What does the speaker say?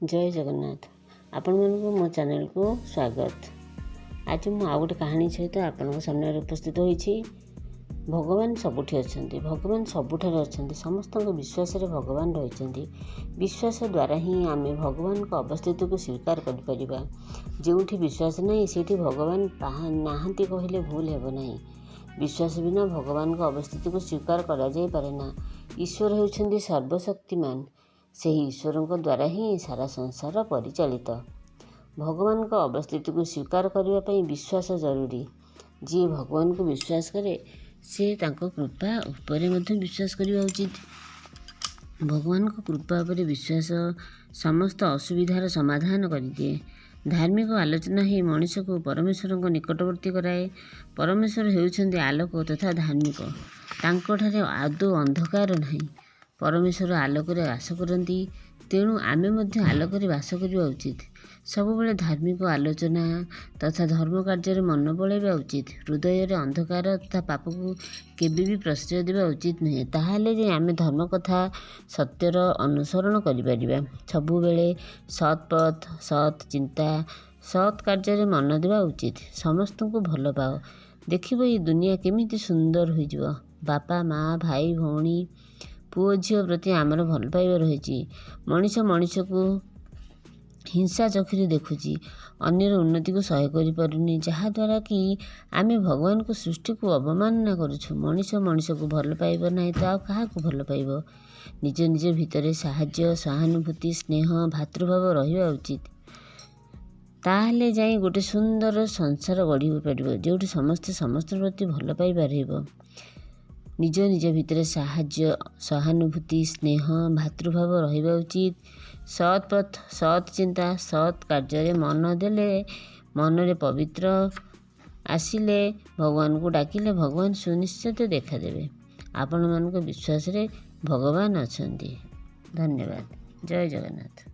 जय जगन्नाथ। आपण मानक मो चैनल को स्वागत। आज मु आ गोटे कहानी सहित आपण सामने उपस्थित होइछि। भगवान सबुठी अछंती, भगवान सबुठारे अछंती। समस्त विश्वास रे भगवान रहिछंती। विश्वास द्वारा ही आमे भगवान को अवस्थित को स्वीकार कर परिबा। जेउठी विश्वास नहीं सेठी भगवान नाहंती कहिले भूल हेबो नहीं। विश्वास बिना भगवान को अवस्थित को स्वीकार करा जाय पारे ना। ईश्वर हेउछंती सर्वशक्तिमान। ସେହି ଈଶ୍ୱରଙ୍କ ଦ୍ୱାରା ହିଁ ସାରା ସଂସାର ପରିଚାଳିତ। ଭଗବାନଙ୍କ ଅବସ୍ଥିତିକୁ ସ୍ୱୀକାର କରିବା ପାଇଁ ବିଶ୍ୱାସ ଜରୁରୀ। ଯିଏ ଭଗବାନଙ୍କୁ ବିଶ୍ୱାସ କରେ ସେ ତାଙ୍କ କୃପା ଉପରେ ମଧ୍ୟ ବିଶ୍ୱାସ କରିବା ଉଚିତ। ଭଗବାନଙ୍କ କୃପା ଉପରେ ବିଶ୍ୱାସ ସମସ୍ତ ଅସୁବିଧାର ସମାଧାନ କରିଦିଏ। ଧାର୍ମିକ ଆଲୋଚନା ହିଁ ମଣିଷକୁ ପରମେଶ୍ୱରଙ୍କ ନିକଟବର୍ତ୍ତୀ କରାଏ। ପରମେଶ୍ୱର ହେଉଛନ୍ତି ଆଲୋକ ତଥା ଧାର୍ମିକ। ତାଙ୍କଠାରେ ଆଦୌ ଅନ୍ଧକାର ନାହିଁ। ପରମେଶ୍ୱର ଆଲୋକରେ ବାସ କରନ୍ତି। ତେଣୁ ଆମେ ମଧ୍ୟ ଆଲୋକରେ ବାସ କରିବା ଉଚିତ। ସବୁବେଳେ ଧାର୍ମିକ ଆଲୋଚନା ତଥା ଧର୍ମ କାର୍ଯ୍ୟରେ ମନ ବଳାଇବା ଉଚିତ। ହୃଦୟରେ ଅନ୍ଧକାର ତଥା ପାପକୁ କେବେ ବି ପ୍ରଶ୍ରୟ ଦେବା ଉଚିତ ନୁହେଁ। ତାହେଲେ ଯେ ଆମେ ଧର୍ମ କଥା ସତ୍ୟର ଅନୁସରଣ କରିପାରିବା। ସବୁବେଳେ ସତ୍ ପଥ, ସତ୍ ଚିନ୍ତା, ସତ୍ କାର୍ଯ୍ୟରେ ମନ ଦେବା ଉଚିତ। ସମସ୍ତଙ୍କୁ ଭଲ ପାଅ, ଦେଖିବ ଏଇ ଦୁନିଆ କେମିତି ସୁନ୍ଦର ହୋଇଯିବ। ବାପା ମା, ଭାଇ ଭଉଣୀ, ପୁଅ ଝିଅ ପ୍ରତି ଆମର ଭଲ ପାଇବା ରହିଛି। ମଣିଷ ମଣିଷକୁ ହିଂସା ଚକ୍ଷୁରେ ଦେଖୁଛି, ଅନ୍ୟର ଉନ୍ନତିକୁ ସହ୍ୟ କରିପାରୁନି, ଯାହାଦ୍ୱାରା କି ଆମେ ଭଗବାନଙ୍କ ସୃଷ୍ଟିକୁ ଅବମାନନା କରୁଛୁ। ମଣିଷ ମଣିଷକୁ ଭଲ ପାଇବ ନାହିଁ ତ ଆଉ କାହାକୁ ଭଲ ପାଇବ? ନିଜ ନିଜ ଭିତରେ ସାହାଯ୍ୟ, ସହାନୁଭୂତି, ସ୍ନେହ, ଭାତୃଭାବ ରହିବା ଉଚିତ। ତାହେଲେ ଯାଇ ଗୋଟେ ସୁନ୍ଦର ସଂସାର ଗଢ଼ି ପାରିବ, ଯେଉଁଠି ସମସ୍ତେ ସମସ୍ତଙ୍କ ପ୍ରତି ଭଲ ପାଇବା ରହିବ। ନିଜ ନିଜ ଭିତରେ ସାହାଯ୍ୟ, ସହାନୁଭୂତି, ସ୍ନେହ, ଭାତୃଭାବ ରହିବା ଉଚିତ। ସତ୍ ପଥ, ସତ୍ ଚିନ୍ତା, ସତ୍ କାର୍ଯ୍ୟରେ ମନ ଦେଲେ, ମନରେ ପବିତ୍ର ଆସିଲେ, ଭଗବାନଙ୍କୁ ଡାକିଲେ ଭଗବାନ ସୁନିଶ୍ଚିତ ଦେଖାଦେବେ। ଆପଣମାନଙ୍କ ବିଶ୍ୱାସରେ ଭଗବାନ ଅଛନ୍ତି। ଧନ୍ୟବାଦ। ଜୟ ଜଗନ୍ନାଥ।